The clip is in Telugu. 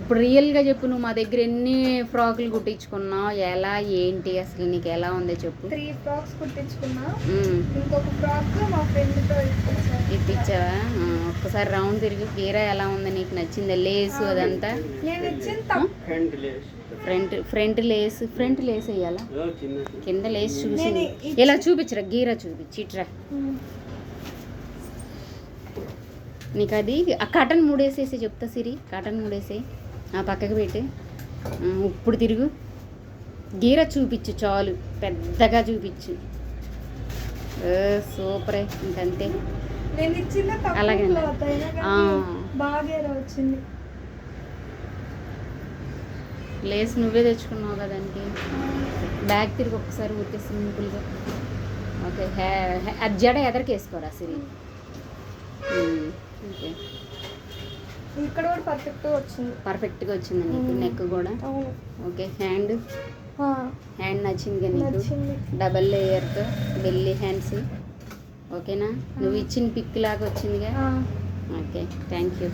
ఇప్పుడు రియల్గా చెప్పు, నువ్వు మా దగ్గర ఎన్ని ఫ్రాకులు కుట్టించుకున్నావు, ఎలా ఏంటి అసలు నీకు ఎలా ఉందో చెప్పు. 3 ఫ్రాక్స్ కుట్టించుకున్నా. ఇంకొక ఫ్రాక్ మా ఫ్రెండ్తో ఇప్పించావా? ఒక్కసారి రౌండ్ తిరిగి గీరా ఎలా ఉంది, నీకు నచ్చిందా? లేసు అదంతా నేను ఇచ్చింది ఫ్రంట్ లేస్ వేయాలా, కింద లేస్ చూసి ఇలా చూపించరా, గీరా చూపించి ఇట్రా. నీకు అది ఆ కాటన్ మూడేసేసి చెప్తా సిరి, కాటన్ మూడేసి ఆ పక్కకి పెట్టి ఇప్పుడు తిరుగు, గీర చూపించు చాలు, పెద్దగా చూపించు. సూపరే, ఇంకంతే. అలాగే బాగా వచ్చింది. లేస్ నువ్వే తెచ్చుకున్నావు కదా దానికి. బ్యాగ్ తిరిగి ఒక్కసారి ఊరికే సింపుల్గా. ఓకే, అది జడ ఎదరికి వేసుకోరా సిరి. ఓకే, ఇక్కడ కూడా పర్ఫెక్ట్గా వచ్చింది నీకు, నెక్ కూడా. ఓకే, హ్యాండ్ నచ్చింది నీకు, డబల్ లేయర్తో బెల్లీ హ్యాండ్స్. ఓకేనా, నువ్వు ఇచ్చిన పిక్ లాగా వచ్చిందిగా. Okay, thank you.